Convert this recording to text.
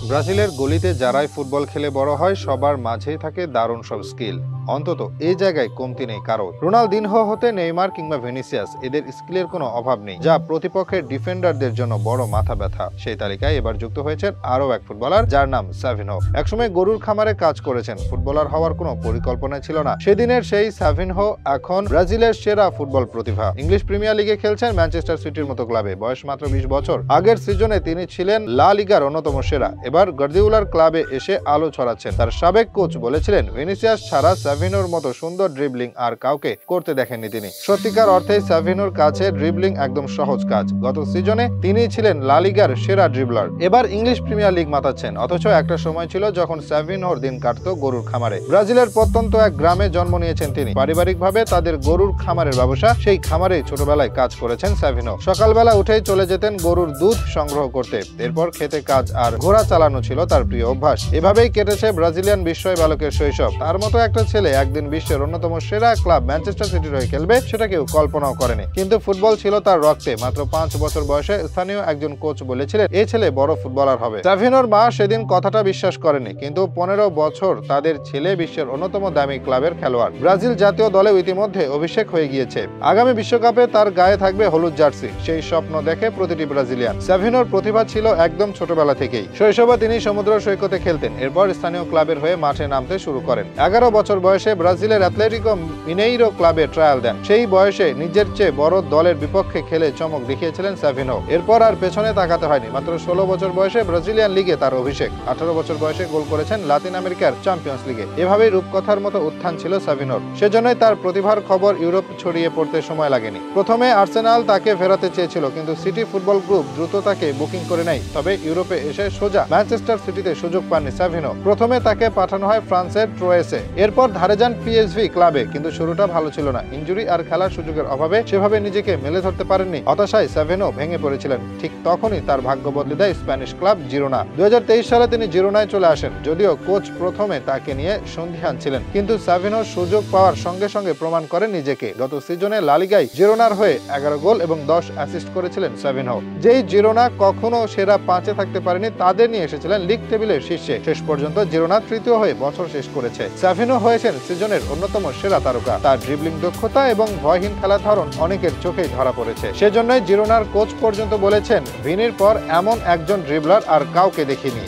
ব্রাজিলের গলিতে যারাই ফুটবল খেলে বড় হয় সবার মাঝেই থাকে দারুণ সব স্কিল। অন্তত এই জায়গায় কমতি নেই কারো। রোনালদিনহো হতে নেইমার কিংবা ভিনিসিয়াস, এদের স্কিলের কোনো অভাব নেই, যা প্রতিপক্ষের ডিফেন্ডারদের জন্য বড় মাথা ব্যথা। সেই তালিকায় এবার যুক্ত হয়েছেন আরও এক ফুটবলার, যার নাম সাভিনহো। একসময় গরুর খামারে কাজ করেছেন, ফুটবলার হওয়ার কোনো পরিকল্পনা ছিল না সেদিনের সেই সাভিনহো এখন ব্রাজিলের সেরা ফুটবল প্রতিভা। ইংলিশ প্রিমিয়ার লিগে খেলছেন ম্যানচেস্টার সিটির মতো ক্লাবে। বয়স মাত্র 20 বছর। আগের সিজনে তিনি ছিলেন লা লিগার অন্যতম সেরা। এবার গার্দিওলার ক্লাবে এসে আলো ছড়াচ্ছেন। তার সাবেক কোচ বলেছিলেন, ভিনিসিয়াস ছাড়া সাভিনোর মতো সুন্দর ড্রিবলিং আর কাউকে করতে দেখেননি তিনি। সত্যিকার অর্থে সাভিনোর কাছে ড্রিবলিং একদম সহজ কাজ। গত সিজনে তিনি ছিলেন লা লিগার সেরা ড্রিবলার। এবার ইংলিশ প্রিমিয়ার লিগ মাতাচ্ছেন। অথচ একটা সময় ছিল যখন সাভিনোর দিন কাটতো গরুর খামারে। ব্রাজিলের প্রত্যন্ত এক গ্রামে জন্ম নিয়েছেন তিনি। পারিবারিকভাবে তাদের গরুর খামারের ব্যবসা, সেই খামারে ছোটবেলায় কাজ করেছেন সাভিনো। সকালবেলা উঠেই চলে যেতেন গরুর দুধ সংগ্রহ করতে। এরপর খেতে কাজ আর ঘোড়া চালানো ছিল তার প্রিয় অভ্যাস। এভাবেই কেটেছে ব্রাজিলিয়ান বিস্ময় বালকের শৈশব। তার মতো একটা ছেলে একদিন বিশ্বের অন্যতম সেরা ক্লাব ম্যানচেস্টার সিটির হয়ে খেলবে, সেটা কেউ কল্পনাও করেনি। কিন্তু ফুটবল ছিল তার রক্তে। মাত্র 5 বছর বয়সে স্থানীয় একজন কোচ বলেছিলেন, এই ছেলে বড় ফুটবলার হবে। সাভিনোর মা সেদিন কথাটা বিশ্বাস করেনি, কিন্তু 15 বছর তাদের ছেলে বিশ্বের অন্যতম দামি ক্লাবের খেলোয়াড়। ব্রাজিল জাতীয় দলেও ইতিমধ্যে অভিষেক হয়ে গিয়েছে। আগামী বিশ্বকাপে তার গায়ে থাকবে হলুদ জার্সি। সেই স্বপ্ন দেখে প্রতিটি ব্রাজিলিয়ান। সাভিনোর প্রতিভা ছিল একদম ছোটবেলা থেকেই। শৈশবে তিনি সমুদ্র সৈকতে খেলতেন। এরপর স্থানীয় ক্লাবের হয়ে মাঠে নামতে শুরু করেন। 11 বছর বয়সে ব্রাজিলের অ্যাথলেটিকো মিনেইরো ক্লাবে ট্রায়াল দেন। সেই বয়সে নিজের চেয়ে বড় দলের বিপক্ষে খেলে চমক দেখিয়েছিলেন সাভিনো। এরপর আর পেছনে তাকাতে হয়নি। মাত্র 16 বছর বয়সে ব্রাজিলিয়ান লিগে তার অভিষেক। 18 বছর বয়সে গোল করেছেন লাতিন আমেরিকার চ্যাম্পিয়ন্স লিগে। এভাবেই রূপকথার মতো উত্থান ছিল সাভিনোর। সেজন্যই তার প্রতিভার খবর ইউরোপ ছড়িয়ে পড়তে সময় লাগেনি। প্রথমে আর্সেনাল তাকে ফেরাতে চেয়েছিল, কিন্তু সিটি ফুটবল গ্রুপ দ্রুত তাকে বুকিং করে নেয়। তবে ইউরোপে এসে সোজা ম্যানচেস্টার সিটিতে সুযোগ পাননি সাভিনো। প্রথমে তাকে পাঠানো হয় ফ্রান্সের ট্রোয়েসে। এরপর ধারে যান পিএসভি ক্লাবে, কিন্তু শুরুটা ভালো ছিল না। ইনজুরি আর খেলার সুযোগের অভাবে সেভাবে নিজেকে মেলে ধরতে পারেননি। হতাশায় সাভিনো ভেঙে পড়েছিলেন। ঠিক তখনই তার ভাগ্য বদলে দেয় স্প্যানিশ ক্লাব জিরোনা। 2023 সালে তিনি জিরোনায় চলে আসেন। যদিও কোচ প্রথমে তাকে নিয়ে সন্দিহান ছিলেন, কিন্তু সাভিনো সুযোগ পাওয়ার সঙ্গে সঙ্গে প্রমাণ করেন নিজেকে। গত সিজনে লা লিগায় জিরোনার হয়ে 11 গোল এবং 10 অ্যাসিস্ট করেছিলেন সাভিনো। যেই জিরোনা কখনো সেরা 5-এ থাকতে পারেনি, তাদের নিয়ে এসেছিলেন লিগ টেবিলের শীর্ষে। শেষ পর্যন্ত জিরোনা তৃতীয় হয়ে বছর শেষ করেছে। সাভিনো হয়েছেন সিজনের অন্যতম সেরা তারকা। তার ড্রিবলিং দক্ষতা এবং ভয়হীন খেলার ধরন অনেকের চোখেই ধরা পড়েছে। সেজন্যই জিরোনার কোচ পর্যন্ত বলেছেন, ভিনির পর এমন একজন ড্রিবলার আর কাউকে দেখিনি।